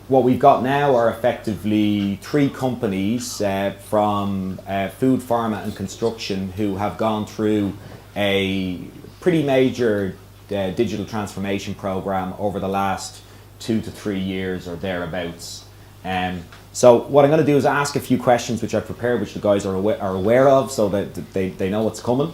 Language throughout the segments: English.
what we've got now are effectively 3 companies from food, pharma and construction who have gone through a pretty major digital transformation program over the last 2 to 3 years or thereabouts. So what I'm going to do is ask a few questions which I've prepared, which the guys are aware of, so that they know what's coming.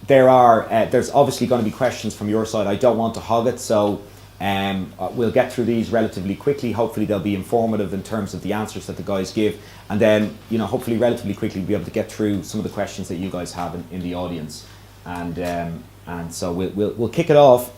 There's obviously going to be questions from your side. I don't want to hog it, so we'll get through these relatively quickly. Hopefully they'll be informative in terms of the answers that the guys give, and then hopefully relatively quickly we'll be able to get through some of the questions that you guys have in the audience, and so we'll kick it off.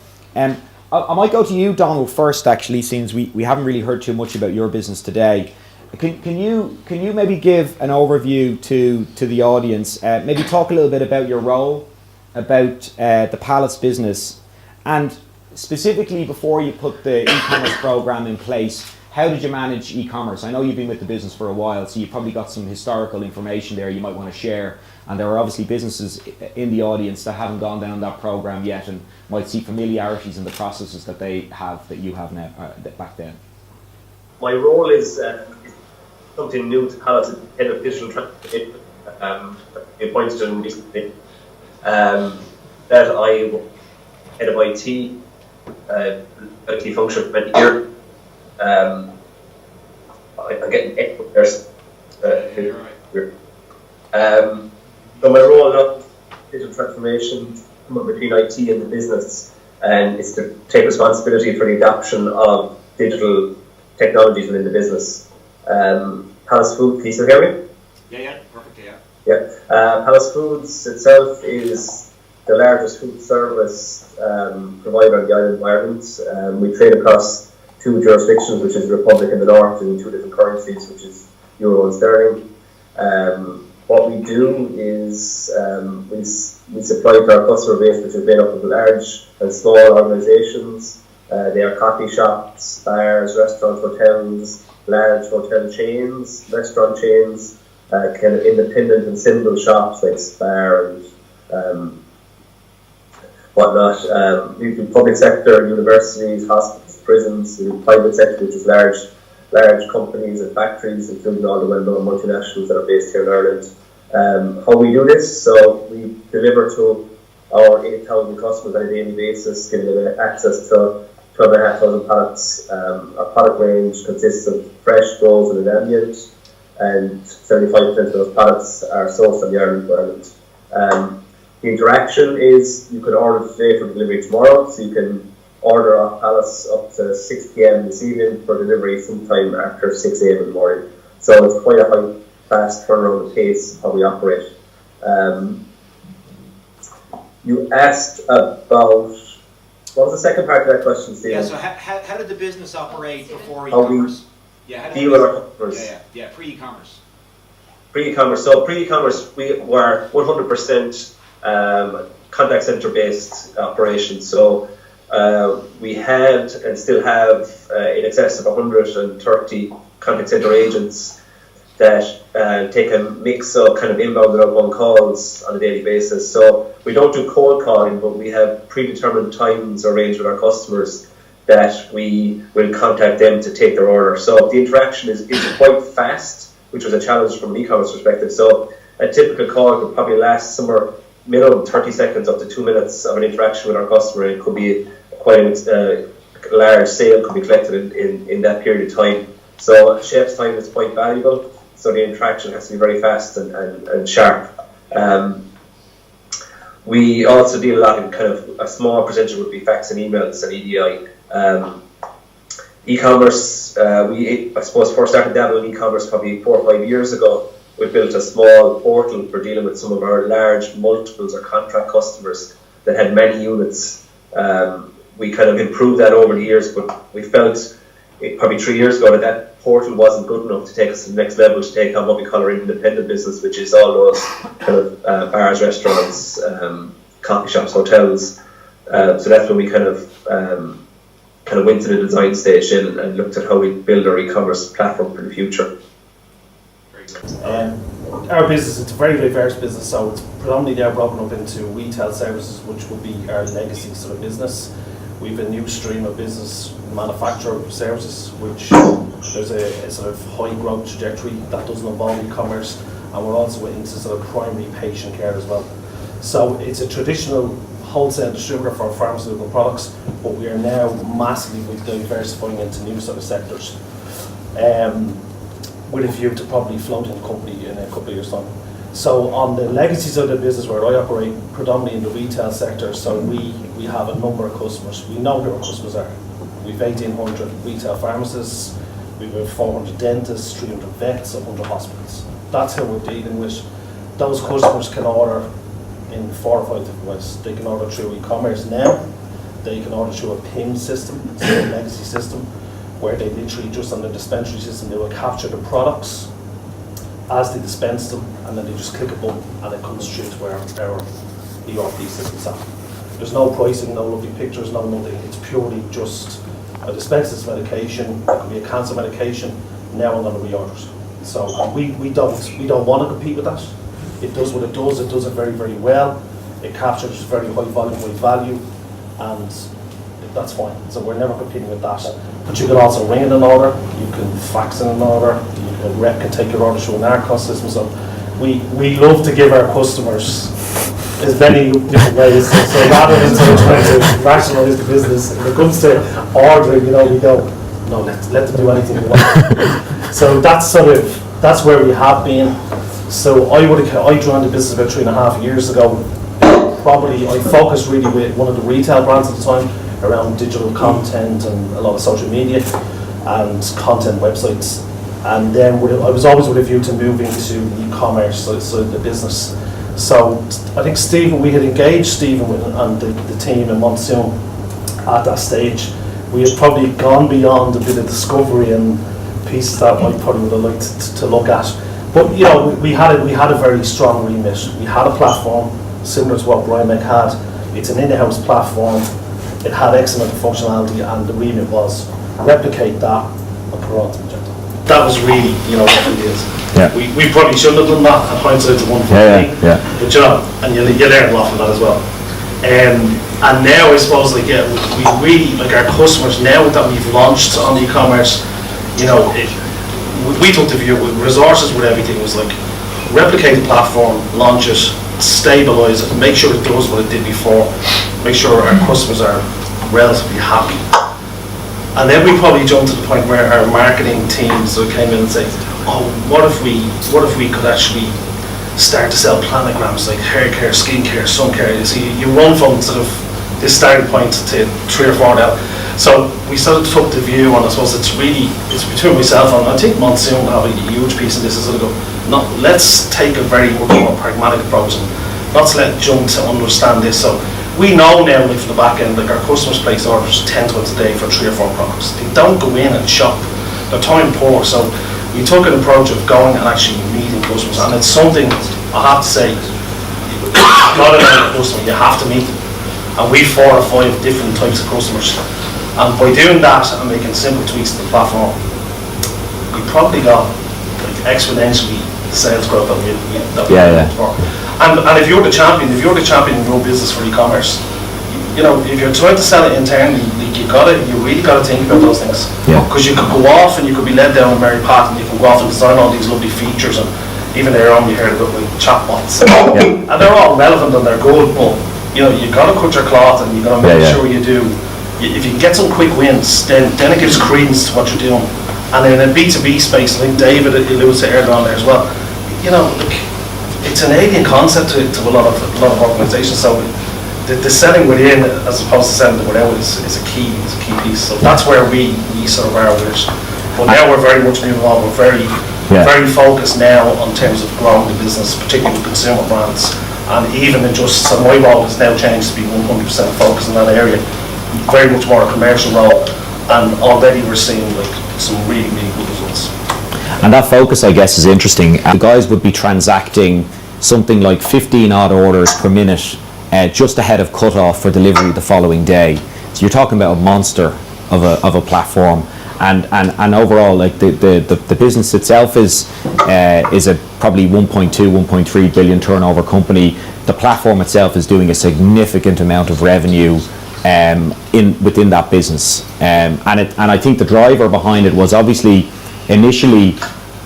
I might go to you, Donald, first, actually, since we haven't really heard too much about your business today. Can you maybe give an overview to the audience? Maybe talk a little bit about your role, about the Pallas business, and specifically before you put the e-commerce program in place, how did you manage e-commerce? I know you've been with the business for a while, so you've probably got some historical information there you might want to share. And there are obviously businesses in the audience that haven't gone down that program yet and might see familiarities in the processes that they have that you have now back then. My role is something new to Pallas, head of digital transformation. Appointed in recently. That I head of IT function for many years. I'm getting experts here. So my role now is digital transformation between IT and the business, and it's to take responsibility for the adoption of digital technologies within the business. Pallas Food, can you hear me? Yeah, perfect, yeah. Yeah, Pallas Foods itself is the largest food service provider on the island of Ireland. We trade across 2 jurisdictions, which is the Republic in the north, and 2 different currencies, which is Euro and Sterling. What we do is we supply to our customer base, which is made up of large and small organisations. They are coffee shops, bars, restaurants, hotels, large hotel chains, restaurant chains, kind of independent and simple shops like Spar and whatnot. We do public sector, universities, hospitals, prisons. We do private sector, which is large companies and factories, including all the well-known multinationals that are based here in Ireland. How we do this, so we deliver to our 8,000 customers on a daily basis, giving them access to 12,500 products. Our product range consists of fresh, frozen and ambient, and 75% of those products are sourced on the island of Ireland. The interaction is you can order today for delivery tomorrow, so you can order off Pallas up to 6 p.m. this evening for delivery sometime after 6 a.m. in the morning. So it's quite a high, fast turnaround pace how we operate. You asked about, what was the second part of that question, Stephen? Yeah, so how did the business operate before e-commerce? How we deal with our customers? Yeah, pre-e-commerce. Pre-e-commerce. So pre-e-commerce, we were 100% contact center based operations. So we had and still have in excess of 130 contact center agents that take a mix of kind of inbound and outbound calls on a daily basis. So we don't do cold calling, but we have predetermined times arranged with our customers that we will contact them to take their order. So the interaction is quite fast, which was a challenge from an e-commerce perspective. So a typical call could probably last somewhere minimum 30 seconds up to 2 minutes of an interaction with our customer. It could be quite a large sale could be collected in that period of time. So chef's time is quite valuable. So the interaction has to be very fast and sharp. We also deal a lot in kind of a small percentage would be fax and emails and EDI. E-commerce, I suppose first started dabbling in e-commerce probably 4 or 5 years ago. We built a small portal for dealing with some of our large multiples or contract customers that had many units. We kind of improved that over the years, but we felt probably 3 years ago that portal wasn't good enough to take us to the next level, to take on what we call our independent business, which is all those kind of bars, restaurants, coffee shops, hotels. So that's when we kind of went to the design stage and looked at how we build our e-commerce platform for the future. Our business, it's a very diverse business, so it's predominantly now broken up into retail services, which would be our legacy sort of business. We've a new stream of business, manufacturer services, which there's a sort of high growth trajectory that doesn't involve e-commerce, and we're also into sort of primary patient care as well. So it's a traditional wholesale distributor for pharmaceutical products, but we are now massively diversifying into new sort of sectors, with a view to probably floating the company in a couple of years' time. So on the legacy side of the business where I operate, predominantly in the retail sector, so we have a number of customers. We know who our customers are. We've 1,800 retail pharmacists, we've 400 dentists, 300 vets, 100 hospitals. That's how we're dealing with. Those customers can order in 4 or 5 different ways. They can order through e-commerce now, they can order through a PIM system, it's a legacy system, where they literally just on the dispensary system, they will capture the products as they dispense them, and then they just click a button and it comes straight to where our ERP system's at. There's no pricing, no lovely pictures, no nothing. It's purely just I dispense this medication, it could be a cancer medication, now I'm going to reorder it. So we don't want to compete with that. It does what it does it very, very well. It captures very high volume, high value, and that's fine. So we're never competing with that. But you can also ring in an order, you can fax in an order, a rep can take your order through an ARCOS system. So we love to give our customers as many different ways. So rather than sort of trying to rationalise the business, when it comes to ordering, we go, no, let them do anything they want. So that's where we have been. So I joined the business about 3.5 years ago. Probably I focused really with one of the retail brands at the time around digital content and a lot of social media and content websites. And then I was always with a view to moving to e-commerce side of the business. So I think Stephen, we had engaged Stephen and the team in Monsoon at that stage. We had probably gone beyond a bit of discovery and pieces that I probably would have liked to look at. But we had a very strong remit. We had a platform similar to what Brymec had. It's an in-house platform. It had excellent functionality, and the remit was replicate that and put it onto Magento. That was really, what we did. Yeah. We probably shouldn't have done that. In hindsight, it's a wonderful thing. Yeah. But and you learn a lot from that as well. And now I suppose we really our customers now that we've launched on e-commerce, we took the view with resources with everything was like replicate the platform, launch it, stabilize it, make sure it does what it did before, make sure our customers are relatively happy. And then we probably jumped to the point where our marketing teams came in and said, oh, what if we could actually start to sell planograms like hair care, skin care, sun care. You see, you run from sort of this starting point to 3 or 4 now. So we sort of took the view, and I suppose it's between myself and I think Monsoon have a huge piece of this. Is sort of let's take a very much more pragmatic approach and let's let jump to understand this. So we know now, from the back end, our customers place orders 10 times a day for 3 or 4 products. They don't go in and shop. They're time poor. So we took an approach of going and actually meeting customers, and it's something I have to say. You've got to know the customer. You have to meet them, and we 4 or 5 different types of customers. And by doing that and making simple tweaks to the platform, we probably got exponentially the sales growth that we looked for. And if you're the champion in your business for e-commerce, if you're trying to sell it internally, you really got to think about those things. Because you could go off and you could be led down a merry path, and you can go off and design all these lovely features, and even there on you heard about like chatbots, and they're all relevant and they're good, but you got to cut your cloth and you got to make sure you do. If you can get some quick wins, then it gives credence to what you're doing. And in a B2B space, I think David alluded to earlier on there as well. It's an alien concept to a lot of organisations. So the selling within, as opposed to selling without, is a key piece. So that's where we sort of are with it. But now we're very much moving on. We're very focused now on terms of growing the business, particularly with consumer brands. And even so my role has now changed to be 100% focused in that area. Very much more a commercial role, and already we're seeing some really, really good results. And that focus, I guess, is interesting. The guys would be transacting something like 15 odd orders per minute just ahead of cut-off for delivery the following day. So you're talking about a monster of a platform, and overall, the business itself is a probably 1.3 billion turnover company. The platform itself is doing a significant amount of revenue within that business. And I think the driver behind it was obviously initially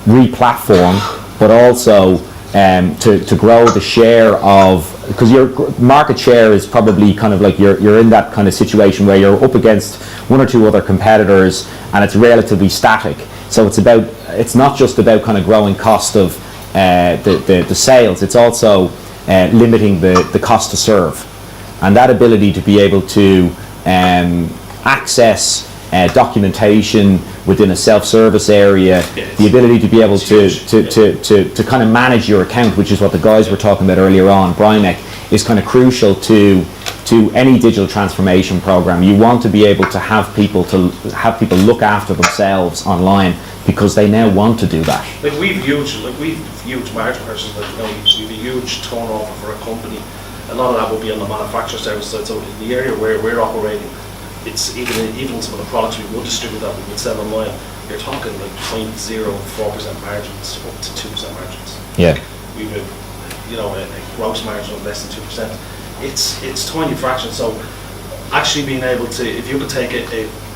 re-platform, but also to grow the share of, because your market share is probably kind of like you're in that kind of situation where you're up against one or two other competitors and it's relatively static. So it's not just about kind of growing cost of the sales, it's also limiting the cost to serve. And that ability to be able to access documentation within a self-service area, the ability to be able to kind of manage your account, which is what the guys were talking about earlier on, Brymec, is kind of crucial to any digital transformation program. You want to be able to have people look after themselves online because they now want to do that. Like we've huge margin pressures. Like, you know, we've a huge turnover for a company. A lot of that will be on the manufacturer service side. So in the area where we're operating, it's even some of the products we would distribute that we would sell online, you're talking like 0.04% margins up to 2% margins. Yeah. We've a gross margin of less than 2%. It's tiny fraction. So actually being able to, if you could take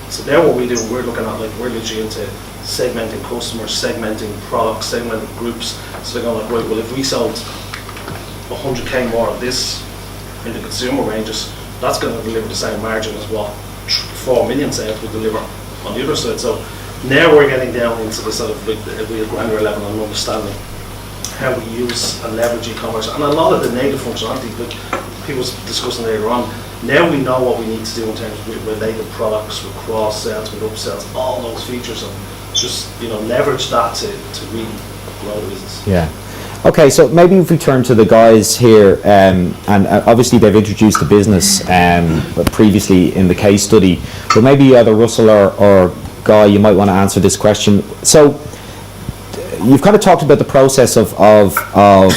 so now what we do, we're looking at, like, we're literally into segmenting customers, segmenting products, segmenting groups. So they're going like, right, well, if we sold 100k more of this in the consumer ranges, that's going to deliver the same margin as what 4 million sales would deliver on the other side. So now we're getting down into the sort of like the real granular level and understanding how we use and leverage e-commerce and a lot of the native functionality, like people was discussing later on. Now we know what we need to do in terms of related products, with cross sales, with upsells, all those features, and just leverage that to really grow the business. Yeah. Okay, so maybe if we turn to the guys here, and obviously they've introduced the business previously in the case study, but maybe either Russell or Guy, you might want to answer this question. So you've kind of talked about the process of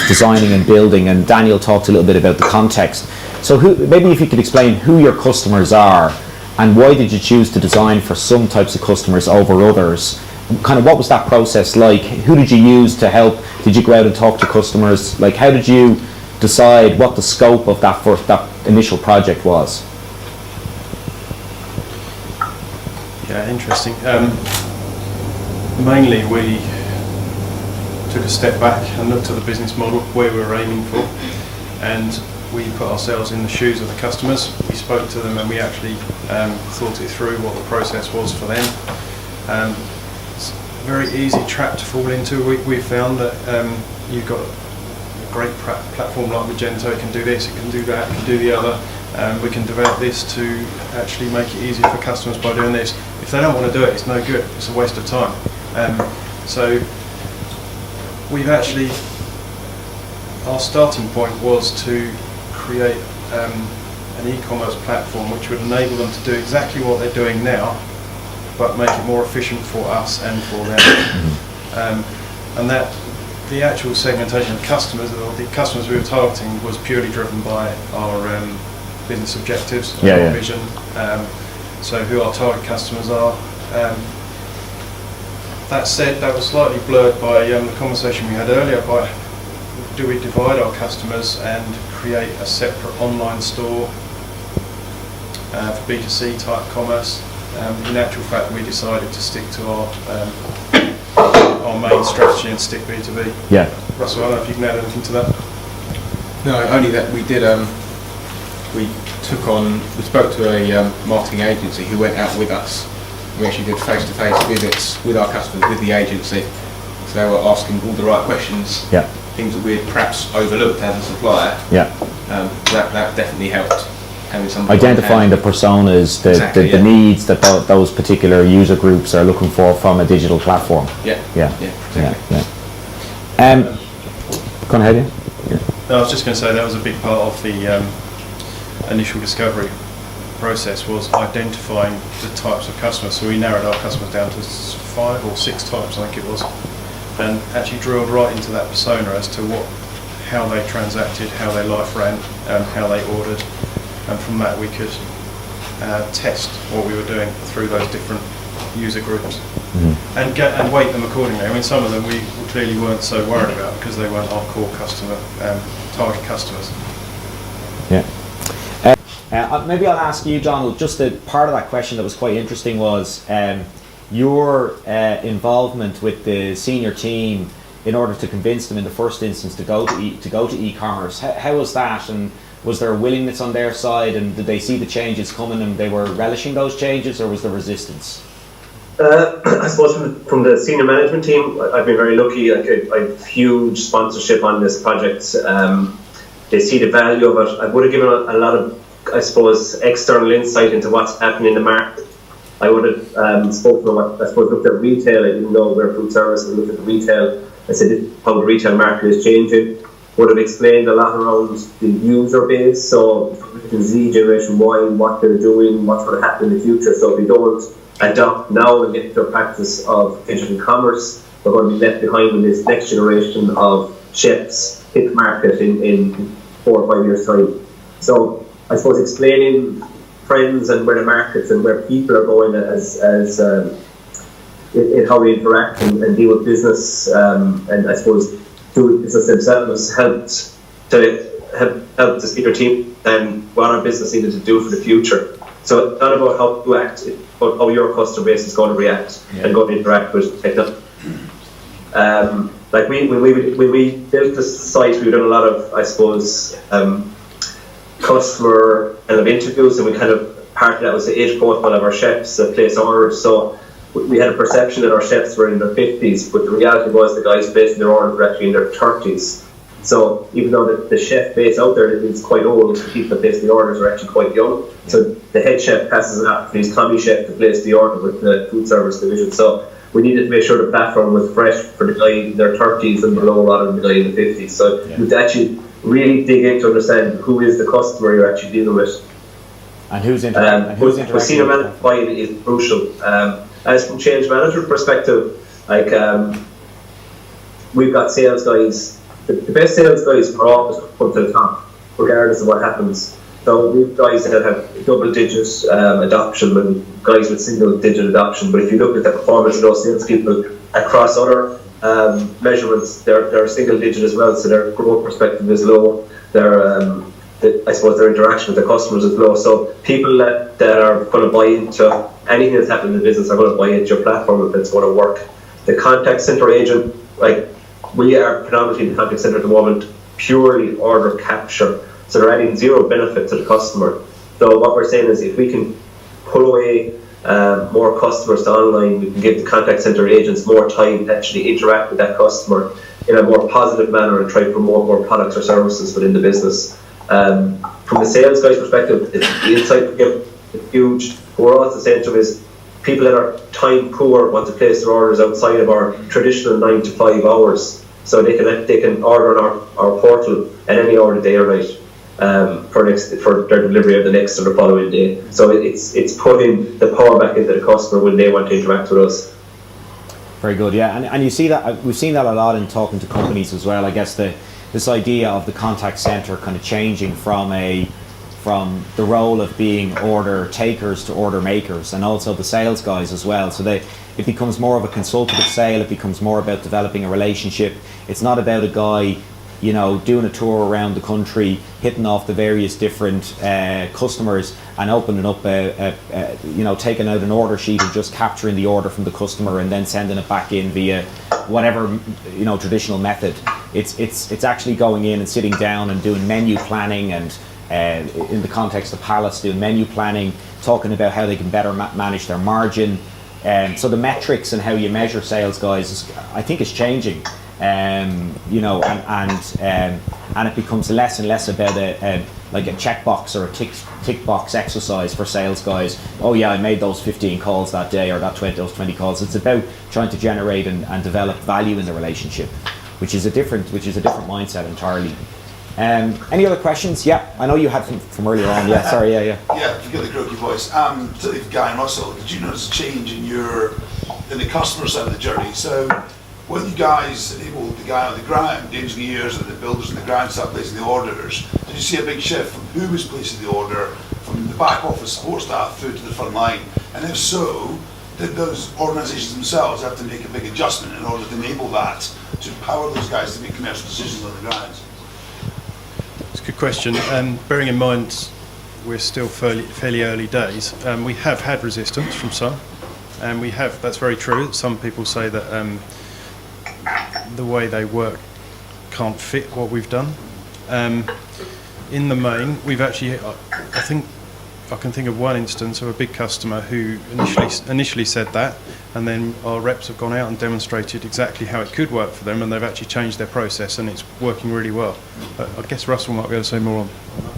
designing and building, and Daniel talked a little bit about the context. So maybe if you could explain who your customers are and why did you choose to design for some types of customers over others? Kind of what was that process like? Who did you use to help? Did you go out and talk to customers? Like, how did you decide what the scope of that initial project was? Yeah, interesting. Mainly we took a step back and looked at the business model, where we were aiming for, and we put ourselves in the shoes of the customers. We spoke to them and we actually thought it through what the process was for them. It's a very easy trap to fall into. We found that you've got a great platform like Magento. It can do this, it can do that, it can do the other. We can develop this to actually make it easier for customers by doing this. If they don't want to do it, it's no good. It's a waste of time. So we've actually, our starting point was to create an e-commerce platform which would enable them to do exactly what they're doing now, but make it more efficient for us and for them. And that the actual segmentation of customers, or the customers we were targeting, was purely driven by our business objectives, our vision. So who our target customers are. That said, that was slightly blurred by the conversation we had earlier by, do we divide our customers and create a separate online store for B2C type commerce? In actual fact, we decided to stick to our main strategy and stick B2B. Yeah. Russell, I don't know if you can add anything to that. No, only that we did. We spoke to a marketing agency who went out with us. We actually did face-to-face visits with our customers, with the agency. So they were asking all the right questions. Yeah. Things that we had perhaps overlooked as a supplier. Yeah. That definitely helped. Having somebody identifying the personas, the needs that those particular user groups are looking for from a digital platform. Yeah. Go ahead, Ian. Yeah. No, I was just going to say that was a big part of the initial discovery process, was identifying the types of customers. So we narrowed our customers down to 5 or 6 types, I think it was, and actually drilled right into that persona as to how they transacted, how their life ran, how they ordered, and from that we could test what we were doing through those different user groups, and weight them accordingly. I mean, some of them we clearly weren't so worried about because they weren't our core customer, target customers. Yeah. Maybe I'll ask you, Donald, just a part of that question that was quite interesting was your involvement with the senior team in order to convince them in the first instance to go to e-commerce. How was that, and was there a willingness on their side, and did they see the changes coming and they were relishing those changes, or was there resistance? I suppose from the senior management team, I've been very lucky. I have huge sponsorship on this project. They see the value of it. I would have given a lot of, I suppose, external insight into what's happening in the market. I would have spoken about, I suppose, looked at retail. I didn't know where food service, I looked at retail. I said how the retail market is changing. Would have explained a lot around the user base, so Generation Z, Generation Y, what they're doing, what's going to happen in the future. So if we don't adopt now and get into a practice of digital commerce, we're going to be left behind in this next generation of chefs hit the market in 4 or 5 years' time. So I suppose explaining trends and where the markets and where people are going as in how we interact and deal with business, and I suppose do business themselves helped the senior team and what our business needed to do for the future. So it's not about how you act, it's about how your customer base is going to react and going to interact with technology. Like when we built this site, we've done a lot of, I suppose, customer kind of interviews, and we kind of, part of that was the age profile of our chefs that place orders. So we had a perception that our chefs were in their 50s, but the reality was the guys placing their orders were actually in their 30s. So even though the chef base out there is quite old, the people that place the orders are actually quite young. So the head chef passes it off to his commie chef to place the order with the food service division. So we needed to make sure the platform was fresh for the guy in their 30s and below rather than the guy in the 50s. So you have to actually really dig in to understand who is the customer you're actually dealing with. And who's interacting? But senior management buy-in is crucial. As from change management perspective, like we've got sales guys. The best sales guys are always come to the top, regardless of what happens. So we've guys that have double-digit adoption and guys with single-digit adoption. But if you look at the performance of those salespeople across other measurements, they're single-digit as well. So their growth perspective is low. I suppose their interaction with the customers is low. So people that are going to buy into anything that's happening in the business are going to buy into your platform if it's going to work. The contact center agent, like we are predominantly in the contact center at the moment, purely order capture. So they're adding zero benefit to the customer. So what we're saying is if we can pull away more customers to online, we can give the contact center agents more time to actually interact with that customer in a more positive manner and try to promote more products or services within the business. From the sales guy's perspective, the insight we give is huge. What we're also saying to them is people that are time poor want to place their orders outside of our traditional 9 to 5 hours, so they can order on our portal at any hour of the day or night for their delivery of the next or the following day. So it's putting the power back into the customer when they want to interact with us. Very good, yeah, and you see that we've seen that a lot in talking to companies as well. I guess this idea of the contact center kind of changing from the role of being order takers to order makers, and also the sales guys as well. So it becomes more of a consultative sale. It becomes more about developing a relationship. It's not about a guy, doing a tour around the country, hitting off the various different customers and opening up taking out an order sheet and just capturing the order from the customer and then sending it back in via whatever traditional method. It's actually going in and sitting down and doing menu planning and in the context of Pallas, doing menu planning, talking about how they can better manage their margin. So the metrics and how you measure sales guys, I think, is changing. And it becomes less and less about a checkbox or a tick box exercise for sales guys. Oh yeah, I made those 15 calls that day, or those 20 calls. It's about trying to generate and develop value in the relationship, which is a different mindset entirely. Any other questions? Yeah, I know you had from earlier on. Yeah, sorry. Yeah. Yeah, you get the croaky voice. To Guy and Russell, did you notice a change in the customer side of the journey? So when you guys enabled the guy on the ground, the engineers and the builders on the ground start placing the orders, did you see a big shift from who was placing the order, from the back office support staff through to the front line? And if so, did those organisations themselves have to make a big adjustment in order to enable that, to empower those guys to make commercial decisions on the ground? It's a good question. Bearing in mind we're still fairly early days. We have had resistance from some, and that's very true. Some people say that the way they work can't fit what we've done. In the main, we've actually, I can think of one instance of a big customer who initially said that, and then our reps have gone out and demonstrated exactly how it could work for them, and they've actually changed their process, and it's working really well. I guess Russell might be able to say more on that.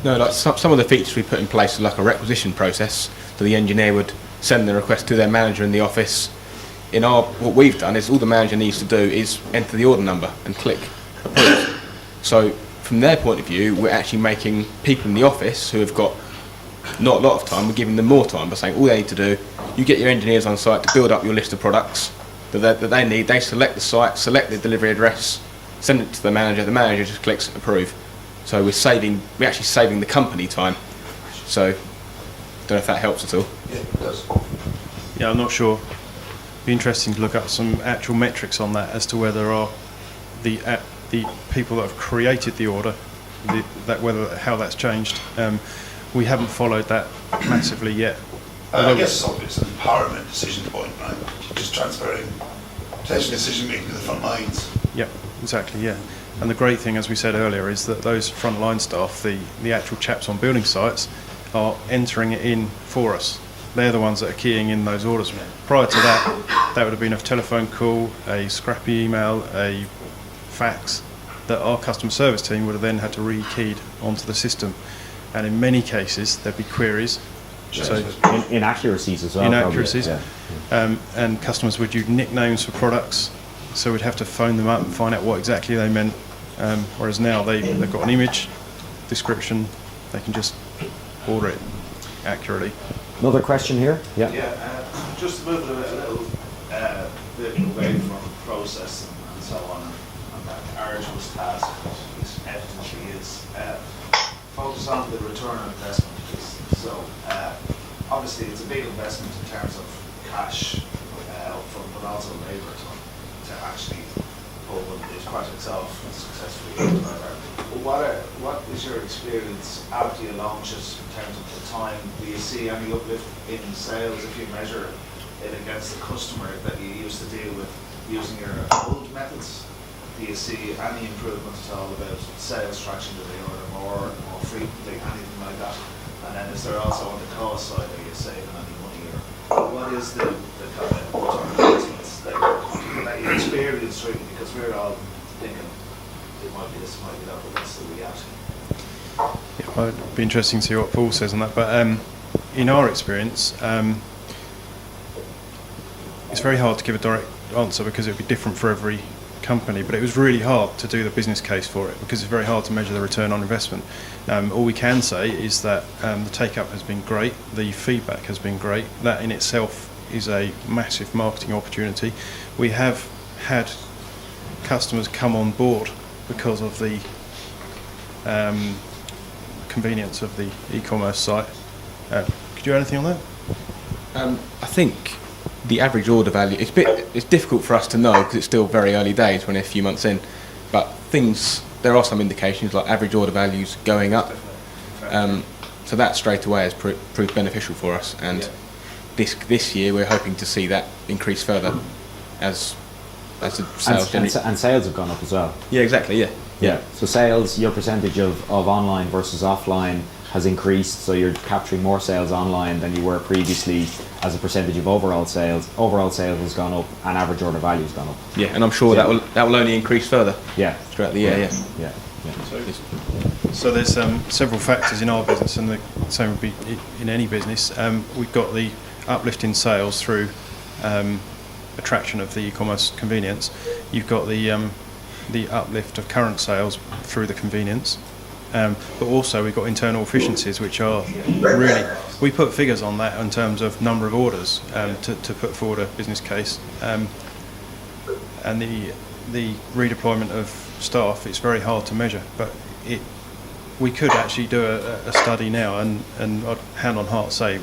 No, like some of the features we put in place are like a requisition process, so the engineer would send the request to their manager in the office. What we've done is all the manager needs to do is enter the order number and click approve. So from their point of view, we're actually making people in the office who have got not a lot of time, we're giving them more time by saying all they need to do, you get your engineers on site to build up your list of products that they need, they select the site, select the delivery address, send it to the manager just clicks approve. So we're actually saving the company time. So, don't know if that helps at all. Yeah, it does. Yeah, I'm not sure. Be interesting to look up some actual metrics on that as to whether the people that have created the order, how that's changed. We haven't followed that massively yet. I guess it's an empowerment decision point, right? Just transferring potential decision making to the front lines. Yeah, exactly, yeah. And the great thing, as we said earlier, is that those frontline staff, the actual chaps on building sites, are entering it in for us. They're the ones that are keying in those orders. Prior to that, that would have been a telephone call, a scrappy email, a fax, that our customer service team would have then had to re-keyed onto the system. And in many cases, there'd be queries. So inaccuracies as well. Inaccuracies. Probably, yeah. And customers would use nicknames for products, so we'd have to phone them up and find out what exactly they meant. Whereas now they've got an image, description, they can just order it accurately. Another question here? Yeah. Yeah, just to move a little bit away from process and so on, and that arduous task that evidently is. Focus on the return on investment. So obviously it's a big investment in terms of cash upfront, but also labour to actually pull the project off successfully. What is your experience after you launch it in terms of the time? Do you see any uplift in sales if you measure it against the customer that you used to deal with using your old methods? Do you see any improvement at all about sales traction? Do they order more frequently, anything like that? And then is there also on the cost side, are you saving any money, or what is the kind of return on investments that you experience really? Because we're all thinking it might be this, it might be that, but what's the reality? Yeah, well, it'd be interesting to see what Paul says on that. But in our experience, it's very hard to give a direct answer because it would be different for every company, but it was really hard to do the business case for it because it's very hard to measure the return on investment. All we can say is that the take-up has been great, the feedback has been great. That in itself is a massive marketing opportunity. We have had customers come on board because of the convenience of the e-commerce site. Could you add anything on that? I think the average order value, it's difficult for us to know because it's still very early days, we're only a few months in, but there are some indications like average order values going up, so that straight away has proved beneficial for us, and this year we're hoping to see that increase further as the sales and sales have gone up as well. Yeah, exactly, yeah. So sales, your percentage of online versus offline has increased, so you're capturing more sales online than you were previously as a percentage of overall sales. Overall sales has gone up and average order value has gone up. Yeah, and I'm sure that will only increase further. Yeah. Throughout the year, yeah. So there's several factors in our business, and the same would be in any business. We've got the uplift in sales through attraction of the e-commerce convenience. You've got the uplift of current sales through the convenience. But also we've got internal efficiencies, which are really, we put figures on that in terms of number of orders to put forward a business case, and the redeployment of staff, it's very hard to measure, but we could actually do a study now and I'd hand on heart say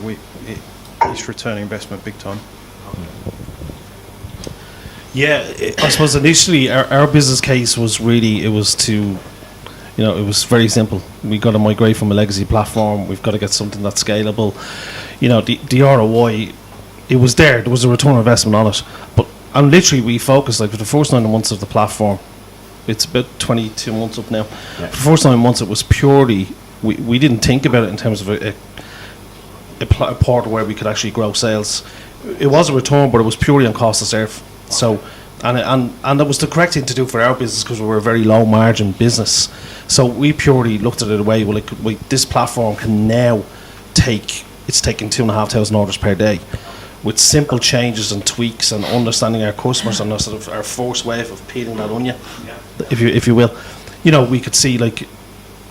it's returning investment big time. Yeah, I suppose initially our business case was really, it was You know, it was very simple. We got to migrate from a legacy platform. We've got to get something that's scalable. You know, the ROI, it was there. There was a return on investment on it. And literally we focused, like for the first 9 months of the platform, it's about 22 months up now. Yeah. For the first 9 months it was purely, we didn't think about it in terms of a portal where we could actually grow sales. It was a return, but it was purely on cost to serve. So, and it was the correct thing to do for our business because we were a very low margin business. So we purely looked at it away. Well, this platform can now it's taking 2,500 orders per day, with simple changes and tweaks and understanding our customers and sort of our first wave of peeling that onion, if you will. You know, we could see like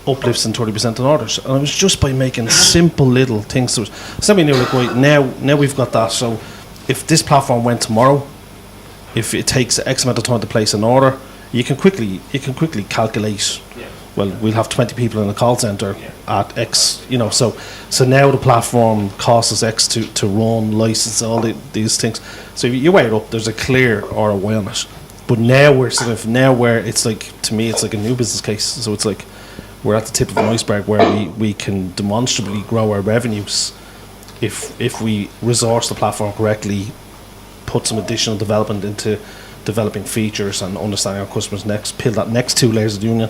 uplifts in 30% on orders, and it was just by making simple little things to it. So we knew, like, wait, now we've got that. So if this platform went tomorrow, if it takes X amount of time to place an order, you can quickly calculate. Well, we'll have 20 people in the call center at X. You know, so now the platform costs us X to run, license, all these things. So if you weigh it up, there's a clear ROI on it. But now where it's like, to me, it's like a new business case. So it's like we're at the tip of an iceberg where we can demonstrably grow our revenues if we resource the platform correctly, put some additional development into developing features and understanding our customers next, peel that next 2 layers of the union.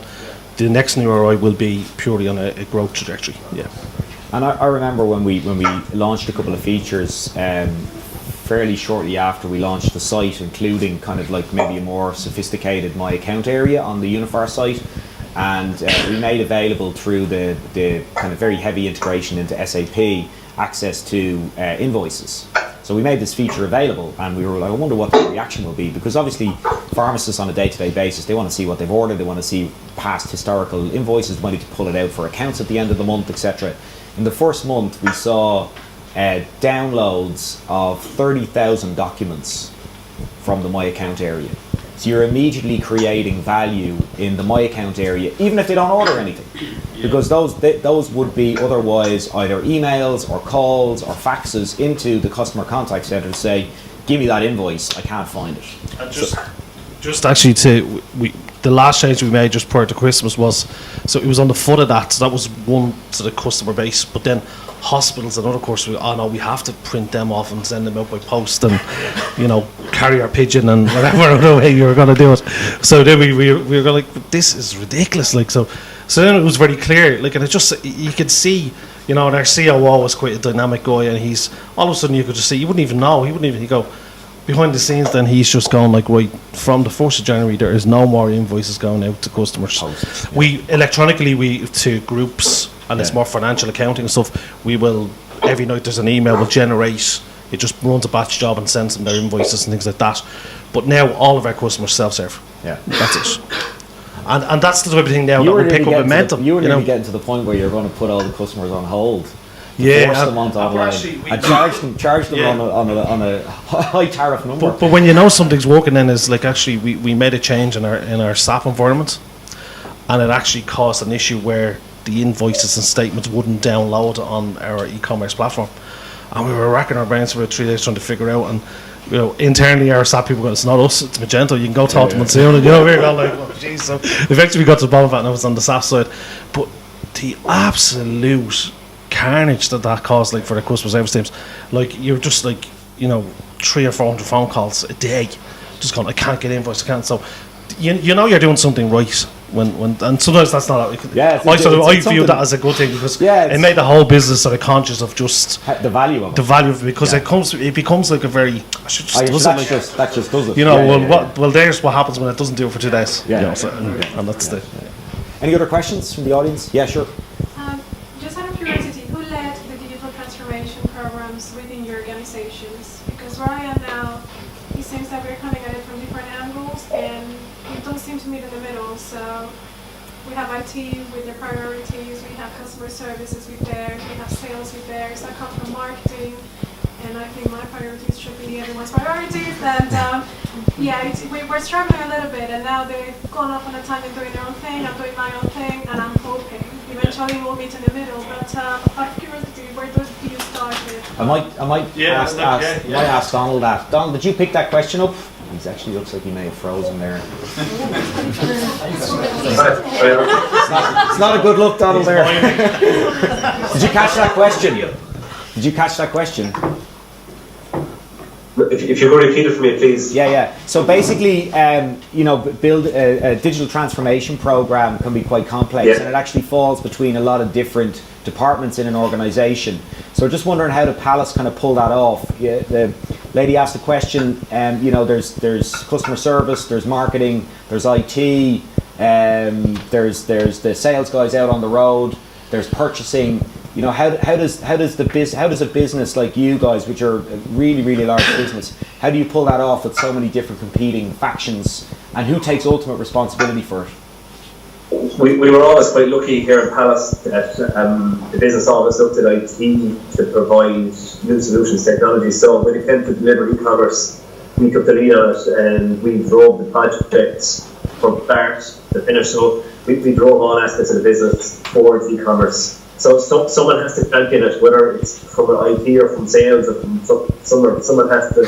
The next new ROI will be purely on a growth trajectory. Yeah. And I remember when we launched a couple of features fairly shortly after we launched the site, including kind of like maybe a more sophisticated My Account area on the Uniphar site, and we made available through the kind of very heavy integration into SAP access to invoices. So we made this feature available, and we were like, I wonder what the reaction will be, because obviously pharmacists on a day-to-day basis, they want to see what they've ordered, they want to see past historical invoices, they need to pull it out for accounts at the end of the month, etc. In the first month, we saw downloads of 30,000 documents from the My Account area. So you're immediately creating value in the My Account area, even if they don't order anything. Because those would be otherwise either emails or calls or faxes into the customer contact center to say, give me that invoice, I can't find it. And just actually the last change we made just prior to Christmas was, so it was on the foot of that, so that was one to the customer base, but then hospitals and other courses, we have to print them off and send them out by post and, you know, carry our pigeon and whatever other way you were going to do it. So then we were going like, this is ridiculous, like, so then it was very clear, like, and it just, you could see, you know, and our COO was quite a dynamic guy, and he's, all of a sudden you could just see, you wouldn't even know, he'd go, behind the scenes then he's just going like, right, from the 1st of January there is no more invoices going out to customers. We electronically, to groups, and it's more financial accounting and stuff, we will, every night there's an email, we'll generate, it just runs a batch job and sends them their invoices and things like that. But now all of our customers self-serve. Yeah. That's it. And that's the type of thing now that will pick up momentum. You were nearly getting to the point where you're going to put all the customers on hold. Force them onto online and charge them on a high tariff number. But when you know something's working, then is like, actually we made a change in our SAP environment, and it actually caused an issue where the invoices and statements wouldn't download on our e-commerce platform, and we were racking our brains for about 3 days trying to figure out. And, you know, internally our SAP people go, it's not us, it's Magento, you can go talk to Monsoon, and, you know, we're going like, oh jeez. So eventually we got to the bottom of that, and it was on the SAP side. But the absolute carnage that caused, like, for the customer service teams, like, you're just like, you know, 300 or 400 phone calls a day, just going, I can't get invoiced, I can't. So you know you're doing something right when and sometimes that's not. I view that as a good thing, because it made the whole business sort of conscious of just the value of it, because it becomes like a very, that just does it. You know, well there's what happens when it doesn't do it for 2 days. You know, so, and that's the. Any other questions from the audience? Yeah, sure. Just out of curiosity, who led the digital transformation programs within your organizations? Because where I am now, it seems that we're coming at it from different angles, and it don't seem to meet in the middle. So we have IT with their priorities, we have customer services with theirs, we have sales with theirs. I come from marketing, and I think my priorities should be everyone's priorities. And we're struggling a little bit, and now they've gone off on a tangent doing their own thing, I'm doing my own thing, and I'm hoping eventually we'll meet in the middle. But out of curiosity, where do you start with? I might ask Donald that. Donald, did you pick that question up? He actually looks like he may have frozen there. It's not a good look, Donald, there. Did you catch that question? Did you catch that question? If you could repeat it for me, please. Yeah. So basically, build a digital transformation program can be quite complex, and it actually falls between a lot of different departments in an organization. So just wondering how the Pallas kind of pull that off. Yeah, the lady asked a question. There's customer service, there's marketing, there's IT, there's the sales guys out on the road, there's purchasing. How does a business like you guys, which are a really, really large business, how do you pull that off with so many different competing factions, and who takes ultimate responsibility for it? We were always quite lucky here in Pallas that the business always looked at IT to provide new solutions, technology. So when it came to deliver e-commerce, we took the lead on it, and we drove the projects from start to finish. So we drove all aspects of the business towards e-commerce. So someone has to champion it, whether it's from IT or from sales or from somewhere. Someone has to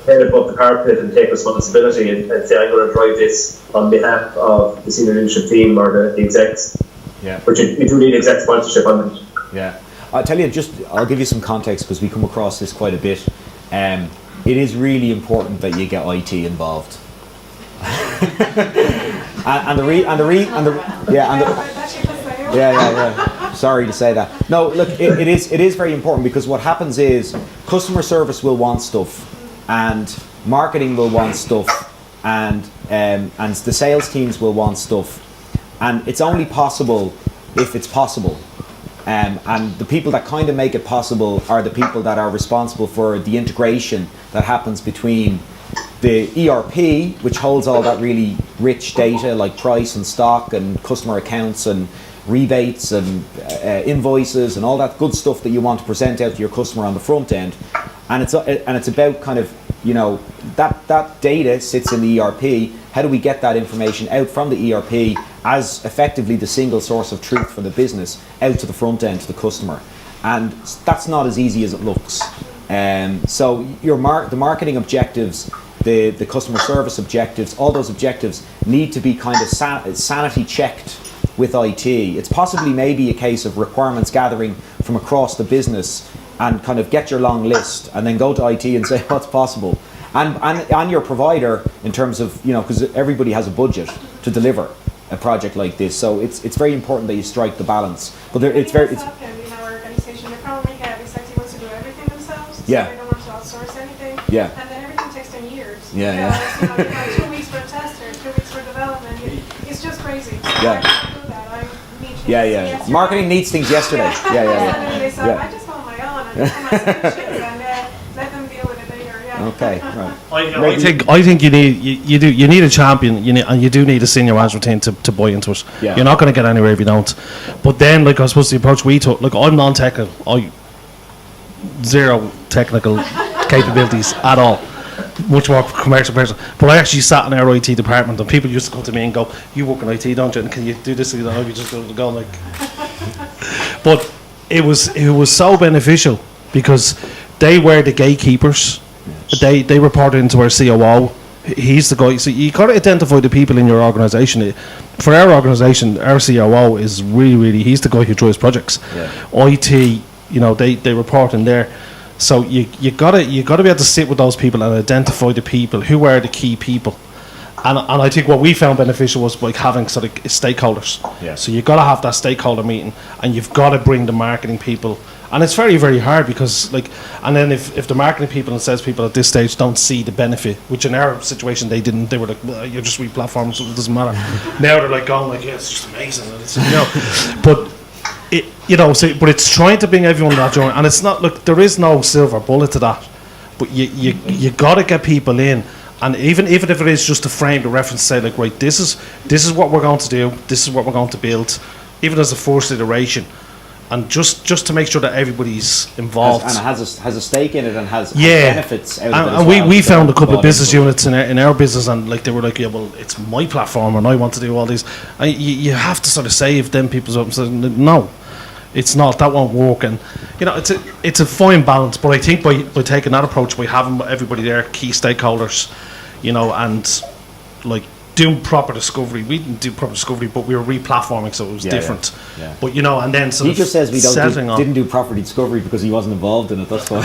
head above the carpet and take responsibility and say, I'm going to drive this on behalf of the senior leadership team or the execs. Yeah. But you do need exec sponsorship on it. Yeah. I'll tell you, I'll give you some context because we come across this quite a bit. It is really important that you get IT involved. Yeah. Sorry to say that. No, look, it is very important, because what happens is customer service will want stuff, and marketing will want stuff, and the sales teams will want stuff, and it's only possible if it's possible. And the people that kind of make it possible are the people that are responsible for the integration that happens between the ERP, which holds all that really rich data like price and stock and customer accounts and rebates and invoices and all that good stuff that you want to present out to your customer on the front end, and it's about kind of that data sits in the ERP. How do we get that information out from the ERP as effectively the single source of truth for the business out to the front end to the customer? And that's not as easy as it looks. So the marketing objectives, the customer service objectives, all those objectives need to be kind of sanity checked with IT. It's possibly maybe a case of requirements gathering from across the business and kind of get your long list and then go to IT and say what's possible. And your provider, in terms of, because everybody has a budget to deliver a project like this. So it's very important that you strike the balance. But it's very... in our organization, the problem we have is that he wants to do everything themselves. So Yeah. they don't want to outsource anything. Yeah. And then everything takes 10 years. Yeah. You have 2 weeks for tester, 2 weeks for development. It's just crazy. So Yeah. I can't do that. I need things Yeah. yesterday. Marketing needs things yesterday. Yeah. So I just want my own. I just want my solutions and let them deal with it later. Yeah. Okay, right. I think you need a champion, and you do need a senior management team to buy into it. Yeah. You're not going to get anywhere if you don't. But then, I suppose the approach we took, I'm non-technical. Zero technical capabilities at all. Much more commercial person. But I actually sat in our IT department, and people used to come to me and go, "You work in IT, don't you? And can you do this?" And I'd be just going like. But it was so beneficial because they were the gatekeepers. They reported into our COO. He's the guy. So you got to identify the people in your organisation. For our organisation, our COO is really he's the guy who drives projects. Yeah. IT, they report in there. So you got to be able to sit with those people and identify the people who are the key people. And I think what we found beneficial was like having sort of stakeholders. Yeah. So you've got to have that stakeholder meeting, and you've got to bring the marketing people. And it's very, very hard because and then if the marketing people and sales people at this stage don't see the benefit, which in our situation they didn't, they were like, well, you're just re-platforming, so it doesn't matter. Now they're like going like, yeah, it's just amazing. And it's, but but it's trying to bring everyone that journey, and it's not, look, there is no silver bullet to that, but you got to get people in. And even if it is just to frame the reference, say like, right, this is what we're going to do, this is what we're going to build, even as a first iteration, and just to make sure that everybody's involved And has a stake in it and has benefits out of it. And we found a couple of business units in our business, and they were like, yeah, well, it's my platform and I want to do all these. And you have to sort of save them people's up and say, no, it's not, that won't work. And it's a fine balance, but I think by taking that approach, by having everybody there, key stakeholders, you know, and like doing proper discovery. We didn't do proper discovery, but we were re-platforming, so it was different. Yeah. But you know, and then sort He of just says we didn't do proper discovery because he wasn't involved in it. That's why.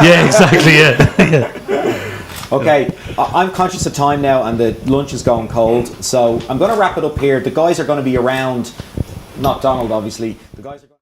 Yeah, exactly. Yeah. Okay, I'm conscious of time now, and the lunch is going cold, so I'm going to wrap it up here. The guys are going to be around, not Donald, obviously. The guys are.